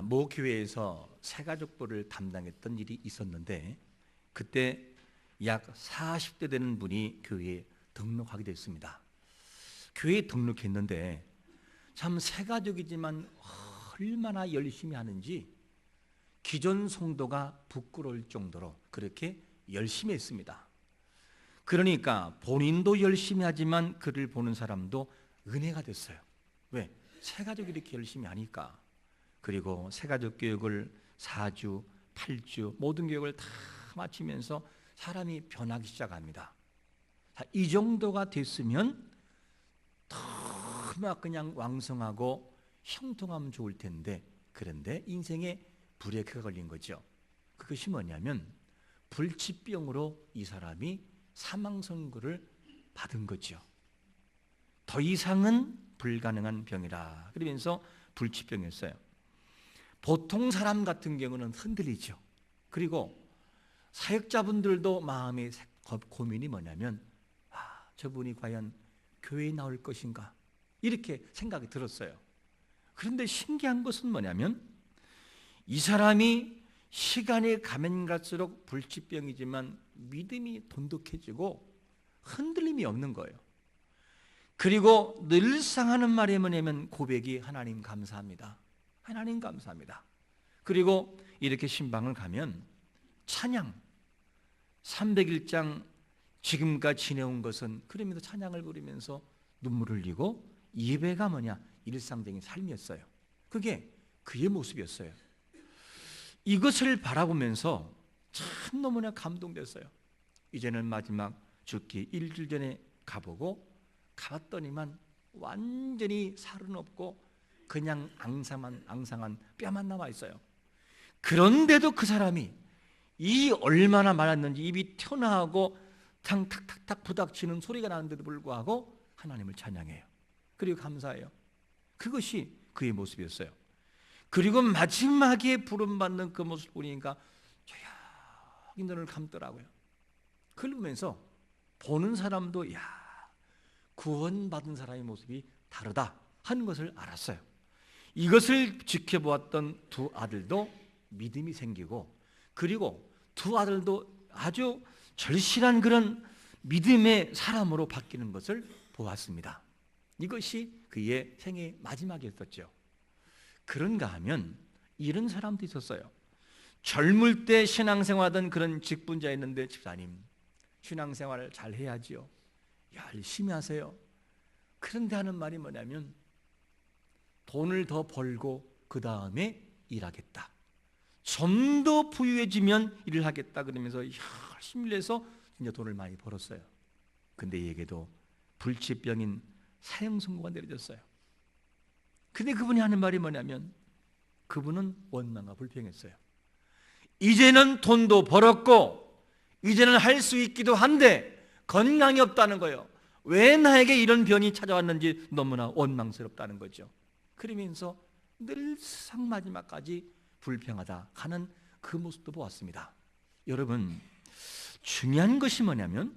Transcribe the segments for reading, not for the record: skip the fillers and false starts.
모 교회에서 새가족부를 담당했던 일이 있었는데 그때 약 40대 되는 분이 교회에 등록하게 됐습니다. 교회에 등록했는데 참 새가족이지만 얼마나 열심히 하는지 기존 성도가 부끄러울 정도로 그렇게 열심히 했습니다. 그러니까 본인도 열심히 하지만 그를 보는 사람도 은혜가 됐어요. 왜? 새가족이 이렇게 열심히 하니까. 그리고 새가족 교육을 4주, 8주 모든 교육을 다 마치면서 사람이 변하기 시작합니다. 이 정도가 됐으면 너무 그냥 왕성하고 형통하면 좋을 텐데 그런데 인생에 브레이크가 걸린 거죠. 그것이 뭐냐면 불치병으로 이 사람이 사망 선고를 받은 거죠. 더 이상은 불가능한 병이라 그러면서 불치병이었어요. 보통 사람 같은 경우는 흔들리죠. 그리고 사역자분들도 마음의 고민이 뭐냐면 저분이 과연 교회에 나올 것인가 이렇게 생각이 들었어요. 그런데 신기한 것은 뭐냐면 이 사람이 시간이 가면 갈수록 불치병이지만 믿음이 돈독해지고 흔들림이 없는 거예요. 그리고 늘상 하는 말이 뭐냐면 고백이 하나님 감사합니다. 하나님 감사합니다. 그리고 이렇게 신방을 가면 찬양 301장 지금까지 지내온 것은 그러면서 찬양을 부르면서 눈물을 흘리고 예배가 뭐냐 일상적인 삶이었어요. 그게 그의 모습이었어요. 이것을 바라보면서 참 너무나 감동됐어요. 이제는 마지막 죽기 일주일 전에 가봤더니만 완전히 살은 없고 그냥 앙상한 뼈만 남아 있어요. 그런데도 그 사람이 이 얼마나 많았는지 입이 튀어나오고 탁탁탁탁 부닥치는 소리가 나는데도 불구하고 하나님을 찬양해요. 그리고 감사해요. 그것이 그의 모습이었어요. 그리고 마지막에 부름받는 그 모습을 보니까 조용히 눈을 감더라고요. 그걸 보면서 보는 사람도 구원받은 사람의 모습이 다르다 하는 것을 알았어요. 이것을 지켜보았던 두 아들도 믿음이 생기고 그리고 두 아들도 아주 절실한 그런 믿음의 사람으로 바뀌는 것을 보았습니다. 이것이 그의 생애 마지막이었죠. 그런가 하면 이런 사람도 있었어요. 젊을 때 신앙생활하던 그런 직분자였는데 집사님 신앙생활을 잘 해야지요. 열심히 하세요. 그런데 하는 말이 뭐냐면 돈을 더 벌고 그 다음에 일하겠다. 좀 더 부유해지면 일을 하겠다 그러면서 열심히 해서 진짜 돈을 많이 벌었어요. 근데 얘에게도 불치병인 사형 선고가 내려졌어요. 근데 그분이 하는 말이 뭐냐면 그분은 원망과 불평했어요. 이제는 돈도 벌었고 이제는 할 수 있기도 한데 건강이 없다는 거예요. 왜 나에게 이런 병이 찾아왔는지 너무나 원망스럽다는 거죠. 그러면서 늘상 마지막까지 불평하다 가는 그 모습도 보았습니다. 여러분 중요한 것이 뭐냐면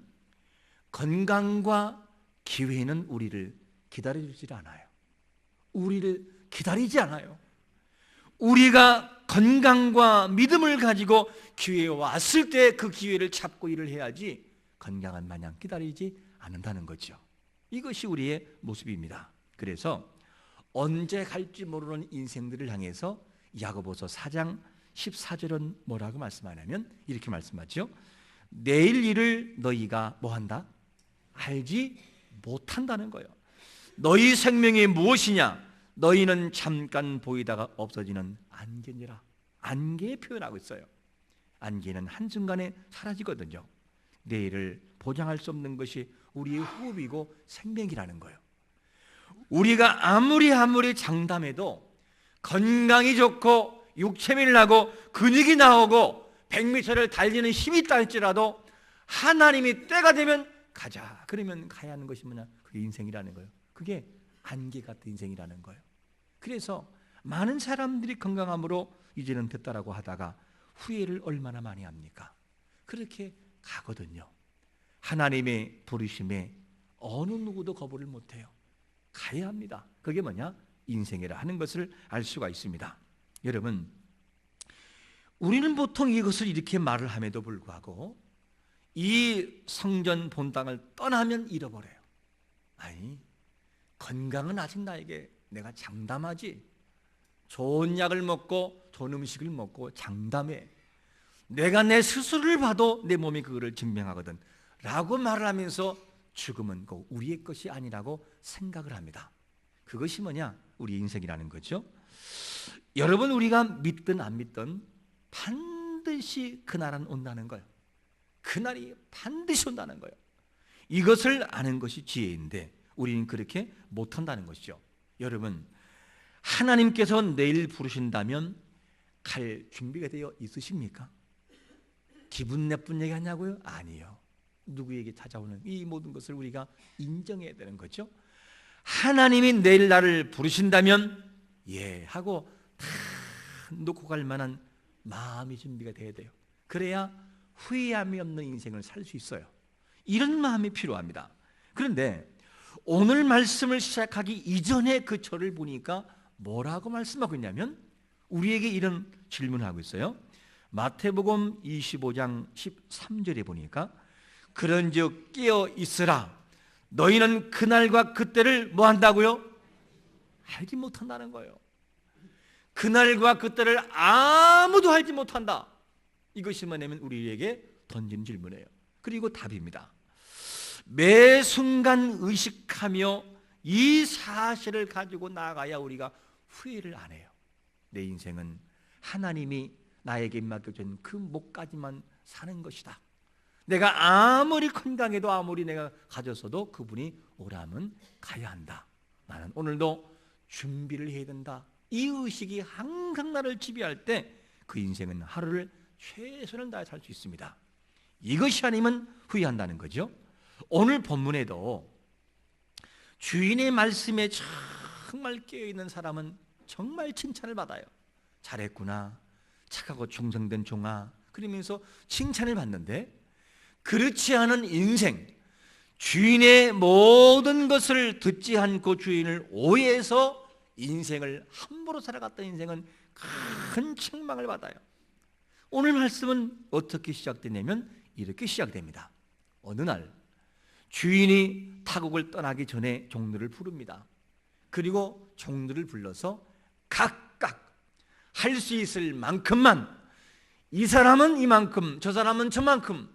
건강과 기회는 우리를 기다려주지 않아요. 우리를 기다리지 않아요. 우리가 건강과 믿음을 가지고 기회에 왔을 때 그 기회를 잡고 일을 해야지 건강한 마냥 기다리지 않는다는 거죠. 이것이 우리의 모습입니다. 그래서 언제 갈지 모르는 인생들을 향해서 야고보서 4장 14절은 뭐라고 말씀하냐면 이렇게 말씀하죠. 내일 일을 너희가 뭐한다? 알지 못한다는 거예요. 너희 생명이 무엇이냐? 너희는 잠깐 보이다가 없어지는 안개니라. 안개 표현하고 있어요. 안개는 한순간에 사라지거든요. 내일을 보장할 수 없는 것이 우리의 호흡이고 생명이라는 거예요. 우리가 아무리 장담해도 건강이 좋고 육체미를 하고 근육이 나오고 100m를 달리는 힘이 있다 할지라도 하나님이 때가 되면 가자 그러면 가야 하는 것이 뭐냐? 그게 인생이라는 거예요. 그게 안개 같은 인생이라는 거예요. 그래서 많은 사람들이 건강함으로 이제는 됐다라고 하다가 후회를 얼마나 많이 합니까? 그렇게 가거든요. 하나님의 부르심에 어느 누구도 거부를 못해요. 가야 합니다. 그게 뭐냐? 인생이라 하는 것을 알 수가 있습니다. 여러분, 우리는 보통 이것을 이렇게 말을 함에도 불구하고 이 성전 본당을 떠나면 잃어버려요. 아니, 건강은 아직 나에게 내가 장담하지. 좋은 약을 먹고 좋은 음식을 먹고 장담해. 내가 내 스스로를 봐도 내 몸이 그거를 증명하거든 라고 말을 하면서 죽음은 꼭 우리의 것이 아니라고 생각을 합니다. 그것이 뭐냐? 우리 인생이라는 거죠. 여러분, 우리가 믿든 안 믿든 반드시 그날은 온다는 거예요. 그날이 반드시 온다는 거예요. 이것을 아는 것이 지혜인데 우리는 그렇게 못한다는 것이죠. 여러분, 하나님께서 내일 부르신다면 갈 준비가 되어 있으십니까? 기분 나쁜 얘기 하냐고요? 아니요. 누구에게 찾아오는 이 모든 것을 우리가 인정해야 되는 거죠. 하나님이 내일 나를 부르신다면 예 하고 다 놓고 갈 만한 마음이 준비가 돼야 돼요. 그래야 후회함이 없는 인생을 살 수 있어요. 이런 마음이 필요합니다. 그런데 오늘 말씀을 시작하기 이전에 그 절을 보니까 뭐라고 말씀하고 있냐면 우리에게 이런 질문을 하고 있어요. 마태복음 25장 13절에 보니까 그런즉 깨어 있으라 너희는 그날과 그때를 뭐 한다고요? 알지 못한다는 거예요. 그날과 그때를 아무도 알지 못한다. 이것이 뭐냐면 우리에게 던진 질문이에요. 그리고 답입니다. 매 순간 의식하며 이 사실을 가지고 나아가야 우리가 후회를 안 해요. 내 인생은 하나님이 나에게 맡겨준 그 목까지만 사는 것이다. 내가 아무리 건강해도 아무리 내가 가졌어도 그분이 오라면 가야 한다. 나는 오늘도 준비를 해야 된다. 이 의식이 항상 나를 지배할 때 그 인생은 하루를 최선을 다해 살 수 있습니다. 이것이 아니면 후회한다는 거죠. 오늘 본문에도 주인의 말씀에 정말 깨어있는 사람은 정말 칭찬을 받아요. 잘했구나, 착하고 충성된 종아, 그러면서 칭찬을 받는데 그렇지 않은 인생, 주인의 모든 것을 듣지 않고 주인을 오해해서 인생을 함부로 살아갔던 인생은 큰 책망을 받아요. 오늘 말씀은 어떻게 시작되냐면 이렇게 시작됩니다. 어느 날 주인이 타국을 떠나기 전에 종들을 부릅니다. 그리고 종들을 불러서 각각 할 수 있을 만큼만, 이 사람은 이만큼, 저 사람은 저만큼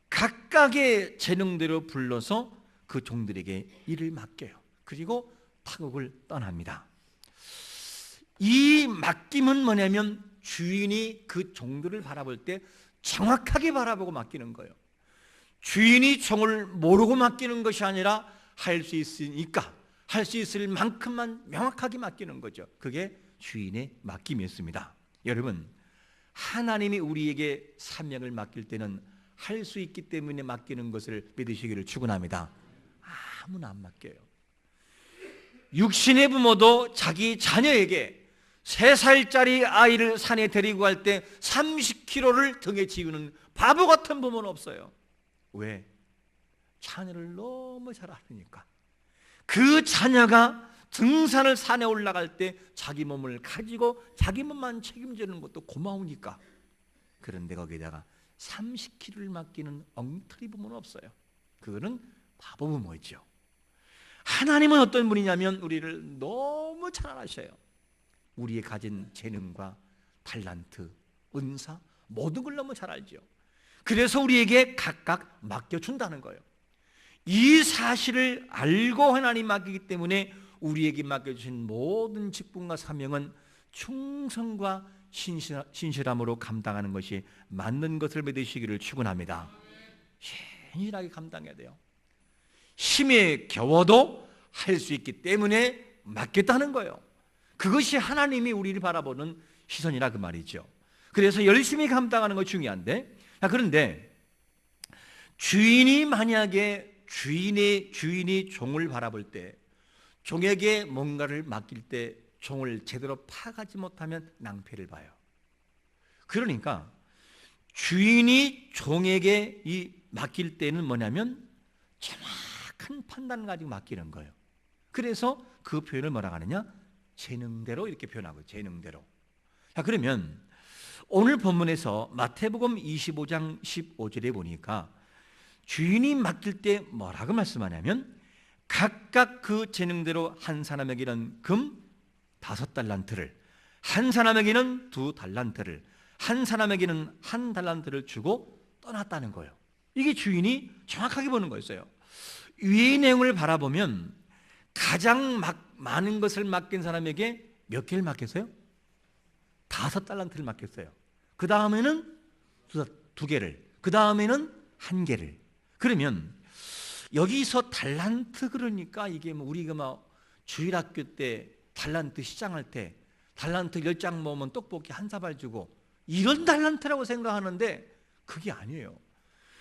각각의 재능대로 불러서 그 종들에게 일을 맡겨요. 그리고 타국을 떠납니다. 이 맡김은 뭐냐면 주인이 그 종들을 바라볼 때 정확하게 바라보고 맡기는 거예요. 주인이 종을 모르고 맡기는 것이 아니라 할 수 있으니까 할 수 있을 만큼만 명확하게 맡기는 거죠. 그게 주인의 맡김이었습니다. 여러분, 하나님이 우리에게 사명을 맡길 때는 할 수 있기 때문에 맡기는 것을 믿으시기를 축원합니다. 아무나 안 맡겨요. 육신의 부모도 자기 자녀에게 3살짜리 아이를 산에 데리고 갈 때 30kg를 등에 지우는 바보 같은 부모는 없어요. 왜? 자녀를 너무 잘 아니까. 그 자녀가 등산을 산에 올라갈 때 자기 몸을 가지고 자기 몸만 책임지는 것도 고마우니까. 그런데 거기다가 30kg를 맡기는 엉터리 부모는 없어요. 그거는 바보 부모이죠. 하나님은 어떤 분이냐면 우리를 너무 잘 아셔요. 우리의 가진 재능과 탤런트, 은사 모든 걸 너무 잘 알죠. 그래서 우리에게 각각 맡겨준다는 거예요. 이 사실을 알고 하나님 맡기기 때문에 우리에게 맡겨주신 모든 직분과 사명은 충성과 신실함으로 감당하는 것이 맞는 것을 믿으시기를 축원합니다. 신실하게 감당해야 돼요. 힘에 겨워도 할 수 있기 때문에 맡겼다는 거예요. 그것이 하나님이 우리를 바라보는 시선이라 그 말이죠. 그래서 열심히 감당하는 거 중요한데, 그런데 주인이 만약에 주인이 종을 바라볼 때, 종에게 뭔가를 맡길 때 종을 제대로 파악하지 못하면 낭패를 봐요. 그러니까 주인이 종에게 맡길 때는 뭐냐면 정확한 판단을 가지고 맡기는 거예요. 그래서 그 표현을 뭐라고 하느냐? 재능대로 이렇게 표현하고, 재능대로. 자, 그러면 오늘 본문에서 마태복음 25장 15절에 보니까 주인이 맡길 때 뭐라고 말씀하냐면 각각 그 재능대로 한 사람에게는 금 5달란트를, 한 사람에게는 2달란트를, 한 사람에게는 1달란트를 주고 떠났다는 거예요. 이게 주인이 정확하게 보는 거였어요. 위의 내용을 바라보면 가장 많은 것을 맡긴 사람에게 몇 개를 맡겼어요? 5달란트를 맡겼어요. 그 다음에는 2개를, 그 다음에는 1개를. 그러면 여기서 달란트, 그러니까 이게 뭐 우리가 막 주일학교 때 달란트 시장할 때 달란트 10장 모으면 떡볶이 한 사발 주고 이런 달란트라고 생각하는데 그게 아니에요.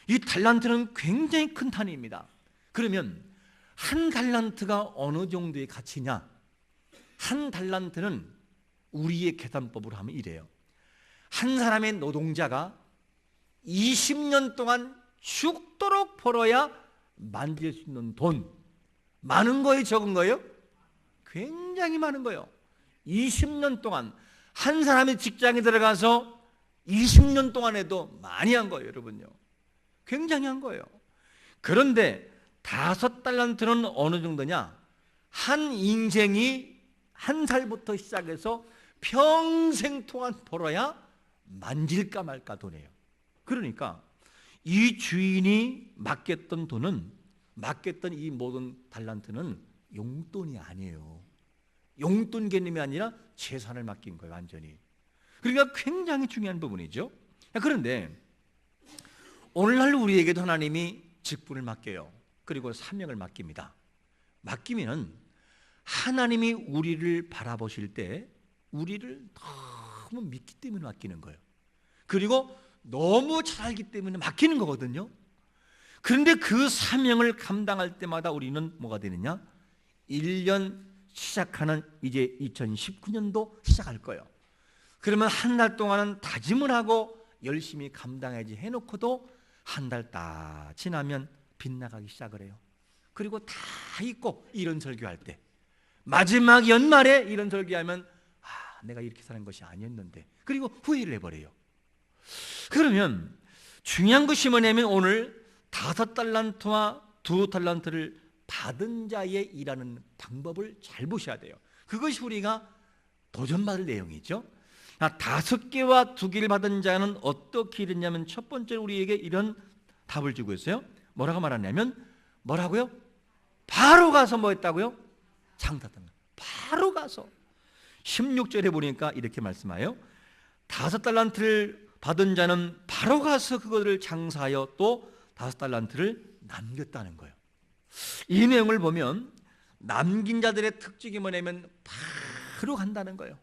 이 달란트는 굉장히 큰 단위입니다. 그러면 한 달란트가 어느 정도의 가치냐? 한 달란트는 우리의 계산법으로 하면 이래요. 한 사람의 노동자가 20년 동안 죽도록 벌어야 만질 수 있는 돈, 많은 거예요, 적은 거예요? 굉장히 많은 거예요. 20년 동안 한 사람의 직장에 들어가서 20년 동안 해도 많이 한 거예요, 여러분요. 굉장히 한 거예요. 그런데 5달란트는 어느 정도냐? 한 인생이 1살부터 시작해서 평생 동안 벌어야 만질까 말까 돈이에요. 그러니까 이 주인이 맡겼던 돈은, 맡겼던 이 모든 달란트는 용돈이 아니에요. 용돈 개념이 아니라 재산을 맡긴 거예요, 완전히. 그러니까 굉장히 중요한 부분이죠. 그런데 오늘날 우리에게도 하나님이 직분을 맡겨요. 그리고 사명을 맡깁니다. 맡기면 하나님이 우리를 바라보실 때 우리를 너무 믿기 때문에 맡기는 거예요. 그리고 너무 잘 알기 때문에 맡기는 거거든요. 그런데 그 사명을 감당할 때마다 우리는 뭐가 되느냐? 1년 시작하는 이제 2019년도 시작할 거예요. 그러면 한 달 동안은 다짐을 하고 열심히 감당해야지 해놓고도 한 달 딱 지나면 빗나가기 시작을 해요. 그리고 다 잊고 이런 설교할 때, 마지막 연말에 이런 설교하면 내가 이렇게 사는 것이 아니었는데, 그리고 후회를 해버려요. 그러면 중요한 것이 뭐냐면 오늘 5달란트와 2달란트를 받은 자의 일하는 방법을 잘 보셔야 돼요. 그것이 우리가 도전받을 내용이죠. 5개와 2개를 받은 자는 어떻게 일했냐면 첫 번째로 우리에게 이런 답을 주고 있어요. 뭐라고 말하냐면 뭐라고요? 바로 가서 뭐 했다고요? 장사했다는 거예요. 바로 가서 16절에 보니까 이렇게 말씀하여 5달란트를 받은 자는 바로 가서 그것을 장사하여 또 5달란트를 남겼다는 거예요. 이 내용을 보면 남긴 자들의 특징이 뭐냐면 바로 간다는 거예요.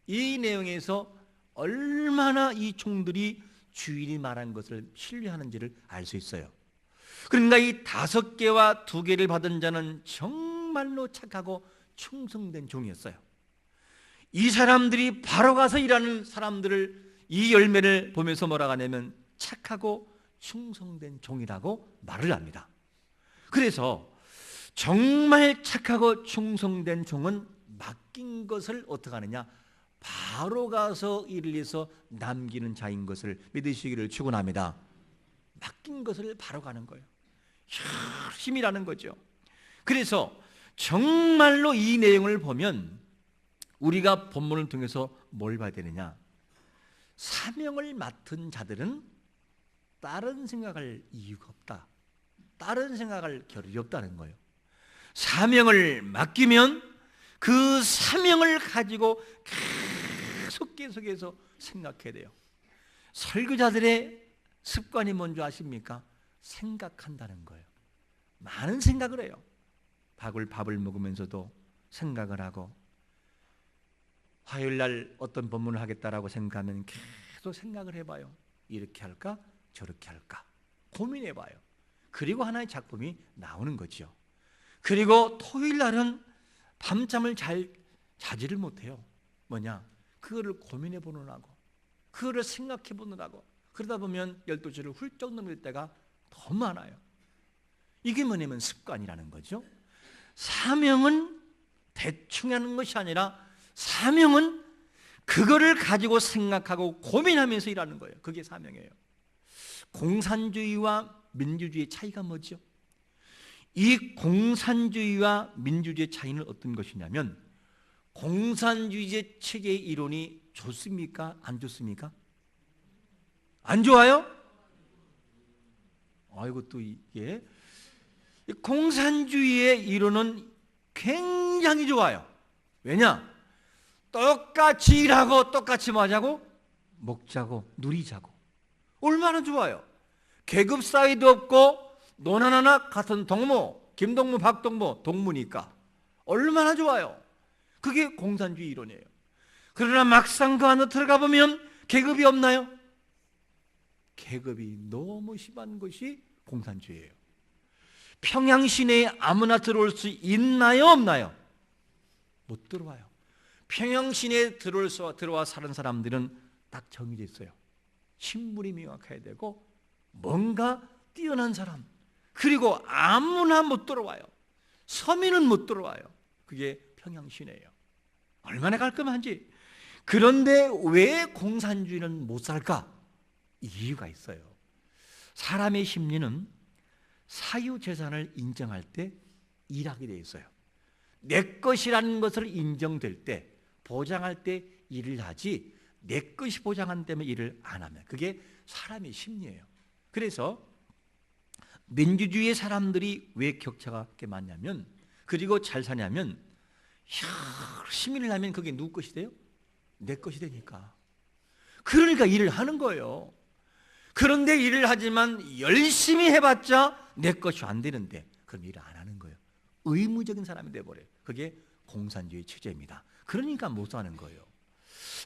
이 내용에서 얼마나 이 종들이 주인이 말한 것을 신뢰하는지를 알 수 있어요. 그러니까 이 5개와 2개를 받은 자는 정말로 착하고 충성된 종이었어요. 이 사람들이 바로 가서 일하는 사람들을 이 열매를 보면서 뭐라고 하냐면 착하고 충성된 종이라고 말을 합니다. 그래서 정말 착하고 충성된 종은 맡긴 것을 어떻게 하느냐? 바로 가서 일을 해서 남기는 자인 것을 믿으시기를 축원합니다. 맡긴 것을 바로 가는 거예요. 열심히 일하는 거죠. 그래서 정말로 이 내용을 보면 우리가 본문을 통해서 뭘 봐야 되느냐? 사명을 맡은 자들은 다른 생각할 이유가 없다. 다른 생각할 겨를이 없다는 거예요. 사명을 맡기면 그 사명을 가지고 계속해서 생각해야 돼요. 설교자들의 습관이 뭔지 아십니까? 생각한다는 거예요. 많은 생각을 해요. 밥을 먹으면서도 생각을 하고, 화요일 날 어떤 본문을 하겠다라고 생각하면 계속 생각을 해봐요. 이렇게 할까? 저렇게 할까? 고민해봐요. 그리고 하나의 작품이 나오는 거죠. 그리고 토요일 날은 밤잠을 자지를 못해요. 뭐냐? 그거를 고민해 보느라고, 그거를 생각해 보느라고, 그러다 보면 12시를 훌쩍 넘길 때가 더 많아요. 이게 뭐냐면 습관이라는 거죠. 사명은 대충 하는 것이 아니라 사명은 그거를 가지고 생각하고 고민하면서 일하는 거예요. 그게 사명이에요. 공산주의와 민주주의의 차이가 뭐죠? 이 공산주의와 민주주의의 차이는 어떤 것이냐면, 공산주의 체계의 이론이 좋습니까? 안 좋습니까? 안 좋아요? 아이고, 또 이게 공산주의의 이론은 굉장히 좋아요. 왜냐? 똑같이 일하고 똑같이 뭐 하자고? 먹자고, 누리자고. 얼마나 좋아요. 계급 사이도 없고 논 하나 같은 동무, 김동무, 박동무, 동무니까 얼마나 좋아요. 그게 공산주의 이론이에요. 그러나 막상 그 안으로 들어가 보면 계급이 없나요? 계급이 너무 심한 것이 공산주의예요. 평양 시내에 아무나 들어올 수 있나요? 없나요? 못 들어와요. 평양 시내에 들어와 사는 사람들은 딱 정해져 있어요. 신분이 명확해야 되고 뭔가 뛰어난 사람, 그리고 아무나 못 들어와요. 서민은 못 들어와요. 그게 평양 시내예요. 얼마나 깔끔한지. 그런데 왜 공산주의는 못 살까? 이유가 있어요. 사람의 심리는 사유재산을 인정할 때 일하게 돼 있어요. 내 것이라는 것을 인정될 때, 보장할 때 일을 하지, 내 것이 보장 안 되면 일을 안 하면, 그게 사람의 심리예요. 그래서 민주주의의 사람들이 왜 격차가 그렇게 많냐면, 그리고 잘 사냐면, 열심히 일 하면 그게 누구 것이 돼요? 내 것이 되니까. 그러니까 일을 하는 거예요. 그런데 일을 하지만 열심히 해봤자 내 것이 안 되는데, 그럼 일을 안 하는 거예요. 의무적인 사람이 돼버려요. 그게 공산주의 체제입니다. 그러니까 못 사는 거예요.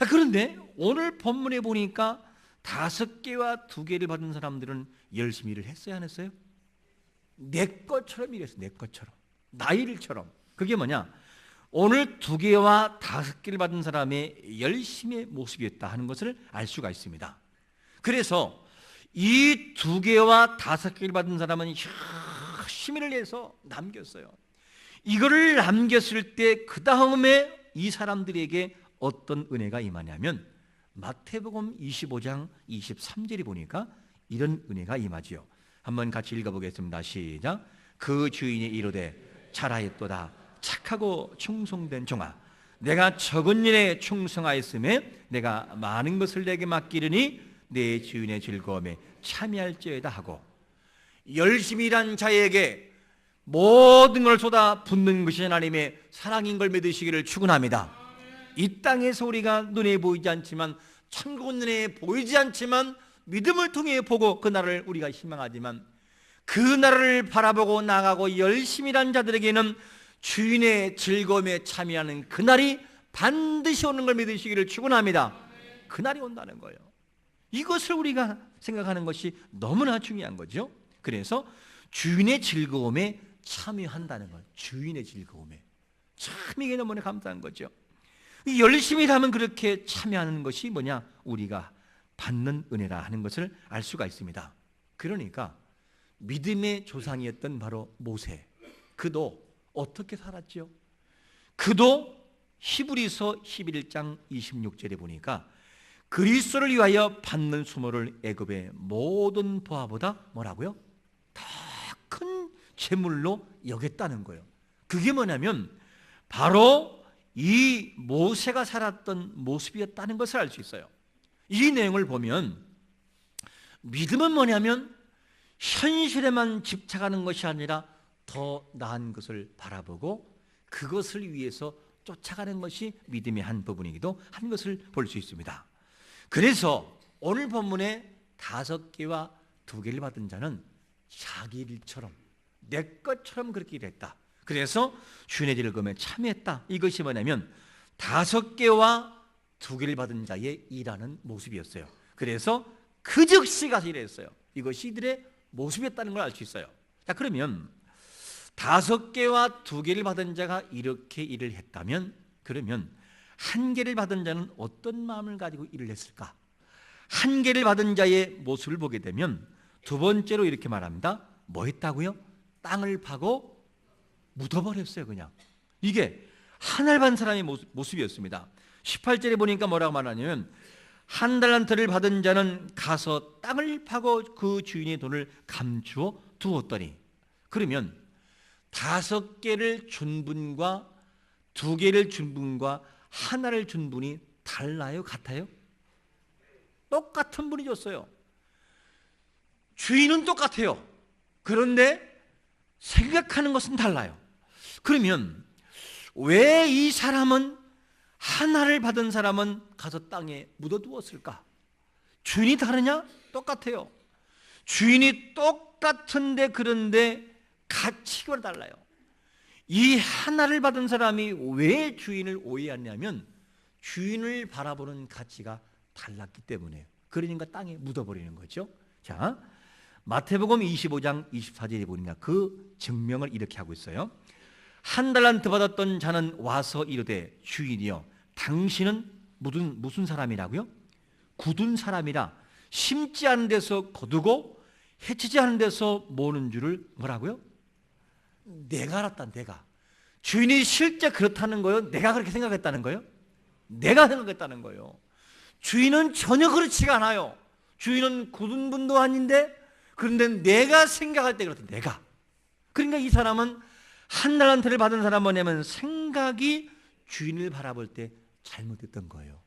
그런데 오늘 본문에 보니까 5개와 2개를 받은 사람들은 열심히 일을 했어요, 안 했어요? 내 것처럼 일했어요. 내 것처럼, 나의 일처럼. 그게 뭐냐? 오늘 2개와 5개를 받은 사람의 열심의 모습이었다 하는 것을 알 수가 있습니다. 그래서 이 2개와 5개를 받은 사람은 열심히 해서 남겼어요. 이거를 남겼을 때 그 다음에 이 사람들에게 어떤 은혜가 임하냐면, 마태복음 25장 23절이 보니까 이런 은혜가 임하지요. 한번 같이 읽어보겠습니다. 시작. 그 주인이 이르되 잘하였도다 착하고 충성된 종아, 내가 적은 일에 충성하였음에 내가 많은 것을 내게 맡기르니 내 주인의 즐거움에 참여할지어다 하고, 열심히 일한 자에게 모든 걸 쏟아 붓는 것이 하나님의 사랑인 걸 믿으시기를 축원합니다. 이 땅에서 우리가 눈에 보이지 않지만, 천국은 눈에 보이지 않지만 믿음을 통해 보고 그 나라를 우리가 희망하지만, 그 나라를 바라보고 나가고 열심히 일한 자들에게는 주인의 즐거움에 참여하는 그날이 반드시 오는 걸 믿으시기를 축원합니다. 그날이 온다는 거예요. 이것을 우리가 생각하는 것이 너무나 중요한 거죠. 그래서 주인의 즐거움에 참여한다는 것, 주인의 즐거움에 참 이게 너무나 감사한 거죠. 열심히 하면 그렇게 참여하는 것이 뭐냐? 우리가 받는 은혜라 하는 것을 알 수가 있습니다. 그러니까 믿음의 조상이었던 바로 모세, 그도 어떻게 살았죠? 그도 히브리서 11장 26절에 보니까 그리스도를 위하여 받는 수모를 애굽의 모든 보화보다 뭐라고요? 더 큰 재물로 여겼다는 거예요. 그게 뭐냐면 바로 이 모세가 살았던 모습이었다는 것을 알 수 있어요. 이 내용을 보면 믿음은 뭐냐면 현실에만 집착하는 것이 아니라 더 나은 것을 바라보고 그것을 위해서 쫓아가는 것이 믿음의 한 부분이기도 한 것을 볼 수 있습니다. 그래서 오늘 본문에 5개와 2개를 받은 자는 자기 일처럼 내 것처럼 그렇게 일했다. 그래서 주인의 즐거움에 참여했다. 이것이 뭐냐면 5개와 2개를 받은 자의 일하는 모습이었어요. 그래서 그 즉시 가서 일했어요. 이것이 이들의 모습이었다는 걸 알 수 있어요. 자, 그러면 5개와 2개를 받은 자가 이렇게 일을 했다면, 그러면 1개를 받은 자는 어떤 마음을 가지고 일을 했을까? 1개를 받은 자의 모습을 보게 되면 두 번째로 이렇게 말합니다. 뭐 했다고요? 땅을 파고 묻어버렸어요. 그냥 이게 하나를 받은 사람의 모습이었습니다. 18절에 보니까 뭐라고 말하냐면 한 달란트를 받은 자는 가서 땅을 파고 그 주인의 돈을 감추어 두었더니, 그러면 5개를 준 분과 2개를 준 분과 하나를 준 분이 달라요? 같아요? 똑같은 분이 줬어요. 주인은 똑같아요. 그런데 생각하는 것은 달라요. 그러면 왜 이 사람은, 하나를 받은 사람은 가서 땅에 묻어두었을까? 주인이 다르냐? 똑같아요. 주인이 똑같은데, 그런데 가치가 달라요. 이 하나를 받은 사람이 왜 주인을 오해했냐면 주인을 바라보는 가치가 달랐기 때문에, 그러니까 땅에 묻어버리는 거죠. 자, 마태복음 25장 24절에 보니까 그 증명을 이렇게 하고 있어요. 한 달란트 받았던 자는 와서 이르되 주인이여 당신은 무슨 사람이라고요? 굳은 사람이라 심지 않은 데서 거두고 해치지 않은 데서 모으는 줄을 뭐라고요? 내가 알았다. 내가. 주인이 실제 그렇다는 거예요? 내가 그렇게 생각했다는 거예요? 내가 생각했다는 거예요. 주인은 전혀 그렇지가 않아요. 주인은 굳은 분도 아닌데, 그런데 내가 생각할 때 그렇다. 내가. 그러니까 이 사람은 한 달란트를 받은 사람 뭐냐면 생각이 주인을 바라볼 때 잘못됐던 거예요.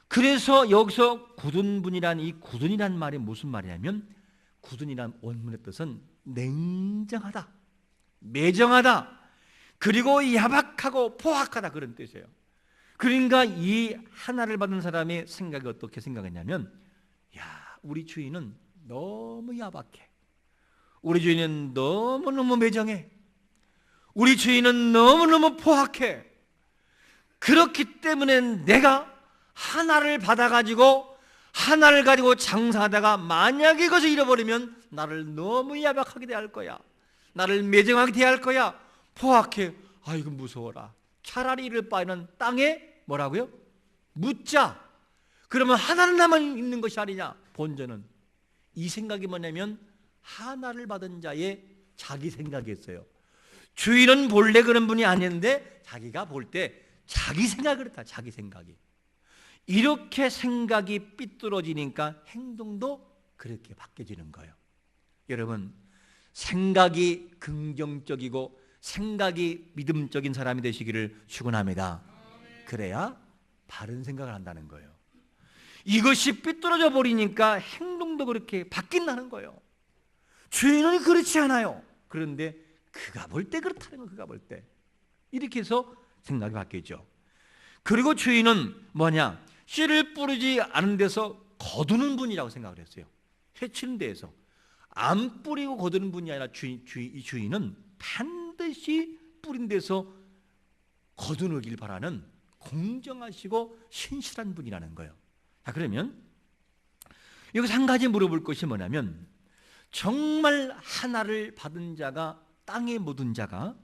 그래서 여기서 굳은 분이란, 이 굳은이란 말이 무슨 말이냐면, 굳은이란 원문의 뜻은 냉정하다, 매정하다, 그리고 야박하고 포악하다, 그런 뜻이에요. 그러니까 이 하나를 받은 사람의 생각이 어떻게 생각했냐면, 야, 우리 주인은 너무 야박해, 우리 주인은 너무너무 매정해, 우리 주인은 너무너무 포악해. 그렇기 때문에 내가 하나를 받아가지고 하나를 가지고 장사하다가 만약에 이것을 잃어버리면 나를 너무 야박하게 대할 거야, 나를 매정하게 대할 거야, 포악해. 아이고 무서워라. 차라리 이럴 바에는 땅에 뭐라고요? 묻자. 그러면 하나는 나만 있는 것이 아니냐. 본전은 이 생각이 뭐냐면 하나를 받은 자의 자기 생각이었어요. 주인은 본래 그런 분이 아닌데 자기가 볼 때 자기 생각이 그렇다. 자기 생각이. 이렇게 생각이 삐뚤어지니까 행동도 그렇게 바뀌어지는 거예요. 여러분, 생각이 긍정적이고 생각이 믿음적인 사람이 되시기를 축원합니다. 그래야 바른 생각을 한다는 거예요. 이것이 삐뚤어져 버리니까 행동도 그렇게 바뀐다는 거예요. 주인은 그렇지 않아요. 그런데 그가 볼 때 그렇다는 거예요. 그가 볼 때. 이렇게 해서 생각이 바뀌죠. 그리고 주인은 뭐냐? 씨를 뿌리지 않은 데서 거두는 분이라고 생각을 했어요. 해치는 데에서. 안 뿌리고 거두는 분이 아니라 이 주인은 반드시 뿌린 데서 거두길 바라는 공정하시고 신실한 분이라는 거예요. 자, 그러면 여기서 한 가지 물어볼 것이 뭐냐면, 정말 하나를 받은 자가, 땅에 묻은 자가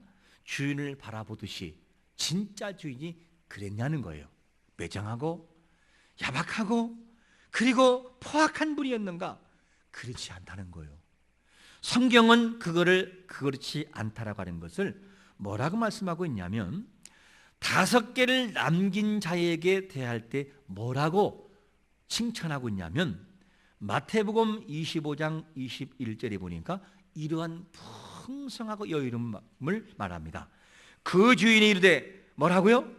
주인을 바라보듯이 진짜 주인이 그랬냐는 거예요. 매정하고 야박하고 그리고 포악한 분이었는가? 그렇지 않다는 거예요. 성경은 그거를 그렇지 않다라고 하는 것을 뭐라고 말씀하고 있냐면, 5개를 남긴 자에게 대할 때 뭐라고 칭찬하고 있냐면, 마태복음 25장 21절에 보니까 이러한 풍성하고 여유로움을 말합니다. 그 주인이 이르되 뭐라고요?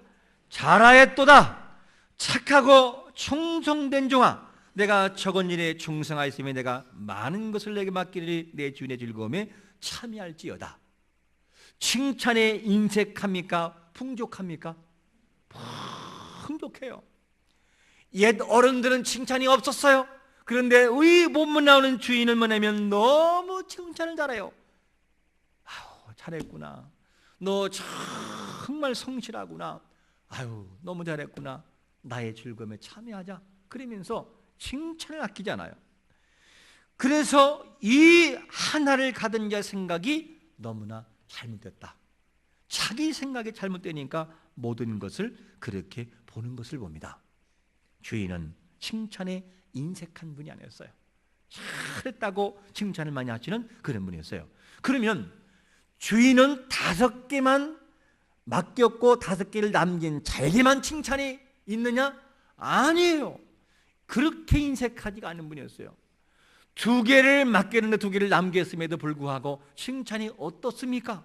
잘하였도다 착하고 충성된 종아, 내가 적은 일에 충성하였으면 내가 많은 것을 내게 맡기리니 내 주인의 즐거움에 참여할지어다. 칭찬에 인색합니까? 풍족합니까? 풍족해요. 옛 어른들은 칭찬이 없었어요. 그런데 이 본문 나오는 주인은 뭐냐면 너무 칭찬을 잘해요. 아유, 잘했구나. 너 정말 성실하구나. 아유, 너무 잘했구나. 나의 즐거움에 참여하자. 그러면서 칭찬을 아끼지 않아요. 그래서 이 하나를 가진 자의 생각이 너무나 잘못됐다. 자기 생각이 잘못되니까 모든 것을 그렇게 보는 것을 봅니다. 주인은 칭찬에 인색한 분이 아니었어요. 잘했다고 칭찬을 많이 하시는 그런 분이었어요. 그러면 주인은 5개만 맡겼고 5개를 남긴 자에게만 칭찬이 있느냐? 아니에요. 그렇게 인색하지가 않은 분이었어요. 2개를 맡겼는데 2개를 남겼음에도 불구하고 칭찬이 어떻습니까?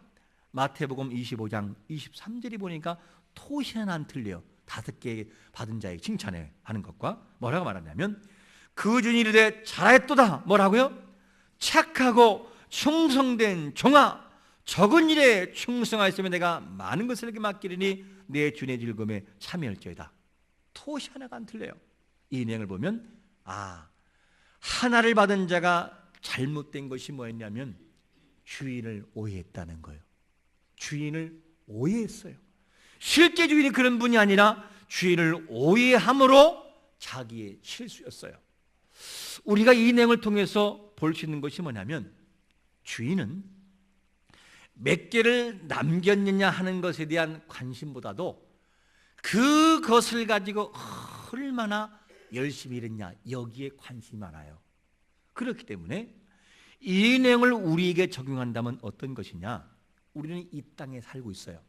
마태복음 25장 23절이 보니까 토시 하나 안 틀려요. 5개 받은 자에게 칭찬해 하는 것과 뭐라고 말하냐면 그 주인이 이르되 잘하였도다. 뭐라고요? 착하고 충성된 종아, 적은 일에 충성하였으면 내가 많은 것을 내게 맡기리니 내 주인의 즐거움에 참여할지어다. 토시 하나가 안 틀려요. 이 내용을 보면 하나를 받은 자가 잘못된 것이 뭐였냐면 주인을 오해했다는 거예요. 주인을 오해했어요. 실제 주인이 그런 분이 아니라 주인을 오해함으로 자기의 실수였어요. 우리가 이 내용을 통해서 볼 수 있는 것이 뭐냐면 주인은 몇 개를 남겼느냐 하는 것에 대한 관심보다도 그것을 가지고 얼마나 열심히 일했냐 여기에 관심이 많아요. 그렇기 때문에 이 내용을 우리에게 적용한다면 어떤 것이냐? 우리는 이 땅에 살고 있어요.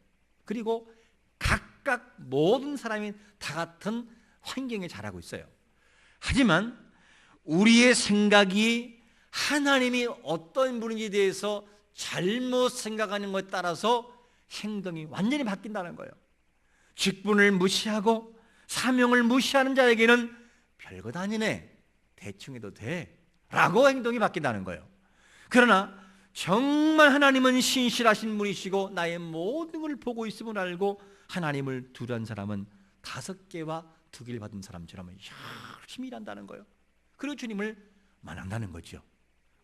그리고 각각 모든 사람이 다 같은 환경에 자라고 있어요. 하지만 우리의 생각이 하나님이 어떤 분인지에 대해서 잘못 생각하는 것에 따라서 행동이 완전히 바뀐다는 거예요. 직분을 무시하고 사명을 무시하는 자에게는 별것 아니네, 대충 해도 돼 라고 행동이 바뀐다는 거예요. 그러나 정말 하나님은 신실하신 분이시고 나의 모든 걸 보고 있음을 알고 하나님을 두려운 사람은 5개와 2개를 받은 사람처럼 열심히 일한다는 거예요. 그리고 주님을 만난다는 거죠.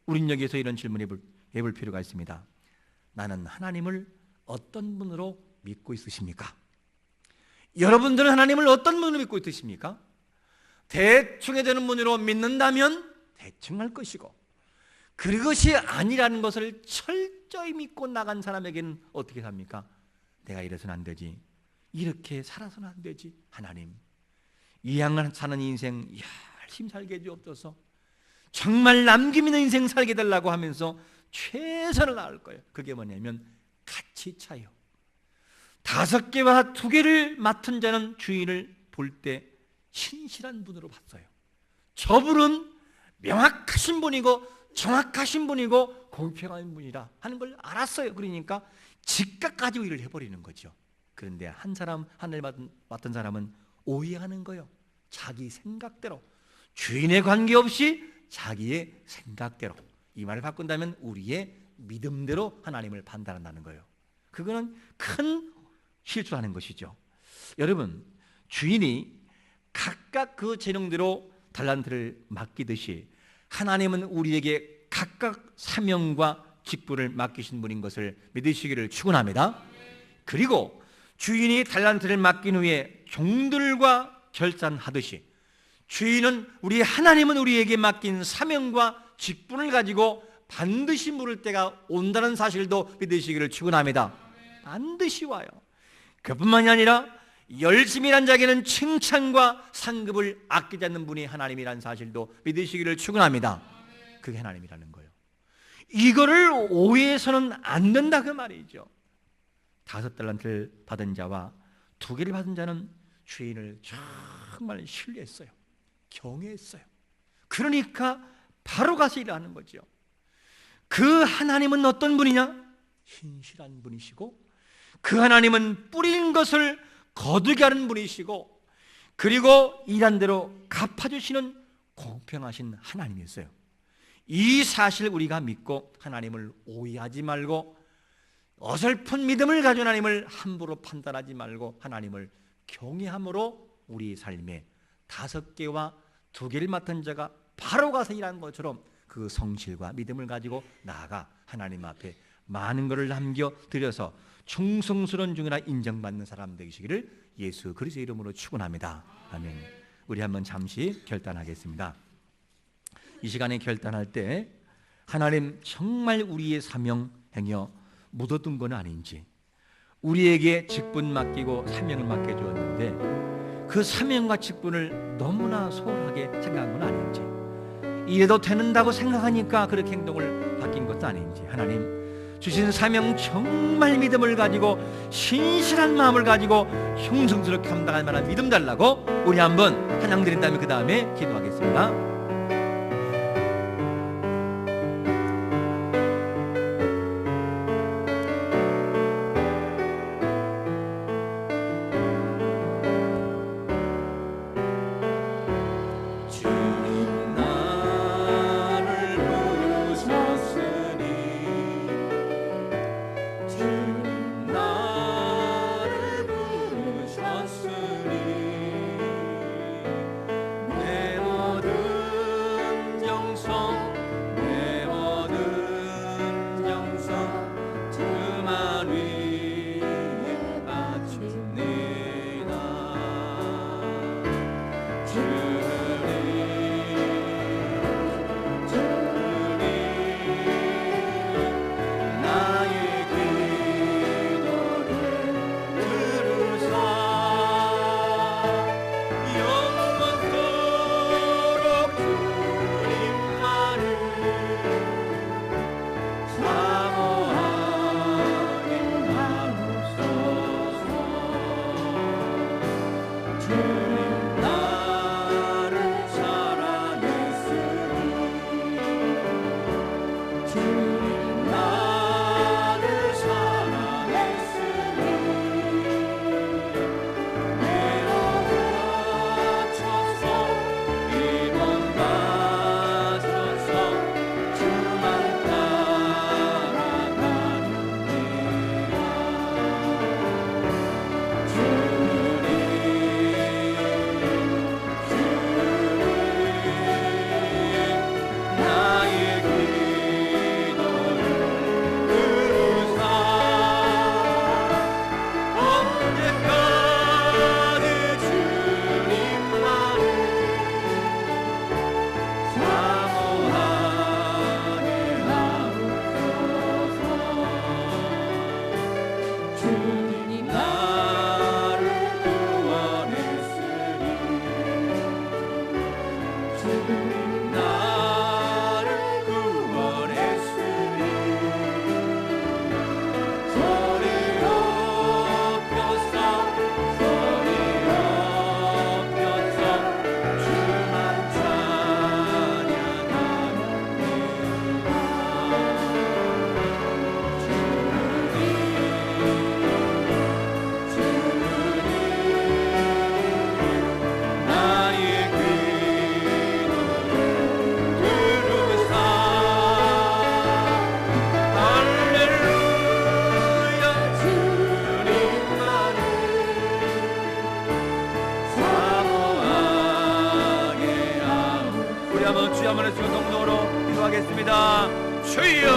우린 여기서 이런 질문을 해볼 필요가 있습니다. 나는 하나님을 어떤 분으로 믿고 있으십니까? 여러분들은 하나님을 어떤 분으로 믿고 있으십니까? 대충 되는 분으로 믿는다면 대충 할 것이고, 그것이 아니라는 것을 철저히 믿고 나간 사람에게는 어떻게 삽니까? 내가 이래서는 안 되지, 이렇게 살아서는 안 되지, 하나님 이 양을 사는 인생 열심히 살게 해주옵소서, 정말 남김 있는 인생 살게 달라고 하면서 최선을 다할 거예요. 그게 뭐냐면 가치 차이요. 5개와 2개를 맡은 자는 주인을 볼 때 신실한 분으로 봤어요. 저분은 명확하신 분이고 정확하신 분이고 공평한 분이라 하는 걸 알았어요. 그러니까 직각 가지고 일을 해버리는 거죠. 그런데 하늘 맡은 사람은 오해하는 거예요. 자기 생각대로, 주인의 관계없이 자기의 생각대로. 이 말을 바꾼다면 우리의 믿음대로 하나님을 판단한다는 거예요. 그거는 큰 실수하는 것이죠. 여러분, 주인이 각각 그 재능대로 달란트를 맡기듯이 하나님은 우리에게 각각 사명과 직분을 맡기신 분인 것을 믿으시기를 축원합니다. 그리고 주인이 달란트를 맡긴 후에 종들과 결산하듯이 주인은 하나님은 우리에게 맡긴 사명과 직분을 가지고 반드시 물을 때가 온다는 사실도 믿으시기를 축원합니다. 반드시 와요. 그뿐만이 아니라 열심히 일한 자에게는 칭찬과 상급을 아끼지 않는 분이 하나님이라는 사실도 믿으시기를 축원합니다. 그게 하나님이라는 거예요. 이거를 오해해서는 안 된다 그 말이죠. 5달란트를 받은 자와 2개를 받은 자는 주인을 정말 신뢰했어요. 경외했어요. 그러니까 바로 가서 일하는 거죠. 그 하나님은 어떤 분이냐? 신실한 분이시고, 그 하나님은 뿌린 것을 거두게 하는 분이시고, 그리고 일한 대로 갚아주시는 공평하신 하나님이었어요. 이 사실 우리가 믿고 하나님을 오해하지 말고, 어설픈 믿음을 가진 하나님을 함부로 판단하지 말고 하나님을 경외함으로 우리 삶에 5개와 2개를 맡은 자가 바로 가서 일하는 것처럼 그 성실과 믿음을 가지고 나아가 하나님 앞에 많은 것을 남겨드려서 충성스러운 중이라 인정받는 사람 되시기를 예수 그리스도의 이름으로 축원합니다. 아멘. 우리 한번 잠시 결단하겠습니다. 이 시간에 결단할 때 하나님 정말 우리의 사명 행여 묻어둔 건 아닌지, 우리에게 직분 맡기고 사명을 맡겨주었는데 그 사명과 직분을 너무나 소홀하게 생각한 건 아닌지, 이래도 되는다고 생각하니까 그렇게 행동을 바뀐 것도 아닌지, 하나님 주신 사명 정말 믿음을 가지고 신실한 마음을 가지고 흉성스럽게 감당할 만한 믿음 달라고 우리 한번 찬양 드린 다음에 그 다음에 기도하겠습니다. 기도하겠습니다. 주여,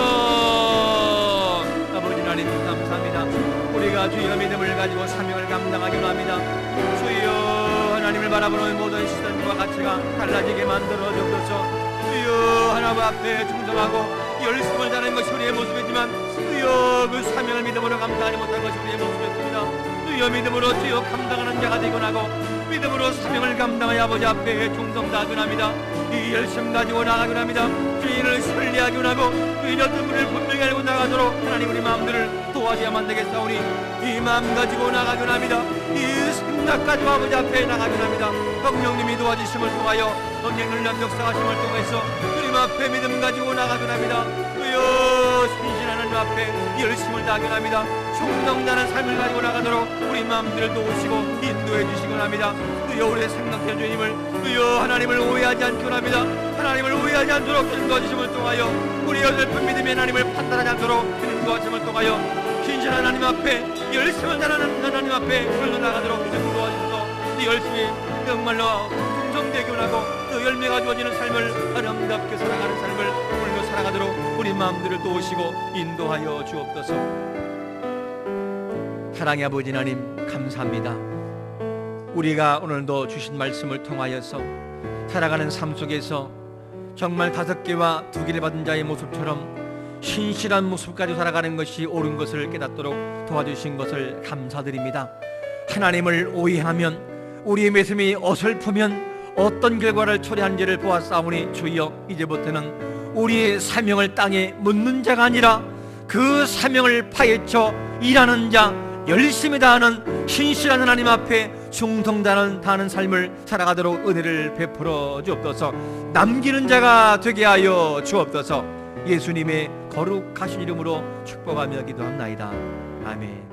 아버지 하나님 감사합니다. 우리가 주여 믿음을 가지고 사명을 감당하기로 합니다. 주여, 하나님을 바라보는 모든 시선과 가치가 달라지게 만들어 주옵소서. 주여, 하나님 앞에 충성하고 열심을 다하는 것이 우리의 모습이지만 주여, 그 사명을 믿음으로 감당하지 못한 것이 우리의 모습이었습니다. 주여, 믿음으로 주여 감당하는 자가 되곤 하고 믿음으로 사명을 감당하여 아버지 앞에 충성 다하기로 합니다. 이 열심 가지고 나가기로 합니다. 주인을 설리하기로 하고 주인의 어떤 분을 분명히 알고 나가도록 하나님 우리 마음들을 도와줘야만 되겠사오니 이 마음 가지고 나가기로 합니다. 이 생각 가지고 아버지 앞에 나가기로 합니다. 성령님이 도와주심을 통하여 성령 능력 역사하심을 통해서 주님 앞에 믿음 가지고 나가기로 합니다. 주여, 신실한 하나님 앞에 열심을 다하기로 합니다. 충성다는 삶을 가지고 나가도록 우리 마음들을 도우시고 인도해 주시곤 합니다. 주여, 우리의 생각해 주님을 주여 하나님을 오해하지 않기로 합니다. 하나님을 오해하지 않도록 인도하심을 통하여 우리 어설픈 믿음의 하나님을 판단하지 않도록 인도하심을 통하여 신실한 하나님 앞에 열심을 다하는 하나님 앞에 흘러나가도록 인도하셔서 이 열심히 정말로 충성되기를 하고 또 열매가 주어지는 삶을 아름답게 살아가는 삶을 오늘도 살아가도록 우리 마음들을 도우시고 인도하여 주옵소서. 사랑의 아버지 하나님 감사합니다. 우리가 오늘도 주신 말씀을 통하여서 살아가는 삶 속에서 정말 5개와 2개를 받은 자의 모습처럼 신실한 모습까지 살아가는 것이 옳은 것을 깨닫도록 도와주신 것을 감사드립니다. 하나님을 오해하면 우리의 말씀이 어설프면 어떤 결과를 초래한지를 보았사오니 주여, 이제부터는 우리의 사명을 땅에 묻는 자가 아니라 그 사명을 파헤쳐 일하는 자, 열심히 다하는 신실한 하나님 앞에 충성다하는 삶을 살아가도록 은혜를 베풀어 주옵소서. 남기는 자가 되게 하여 주옵소서. 예수님의 거룩하신 이름으로 축복하며 기도합나이다. 아멘.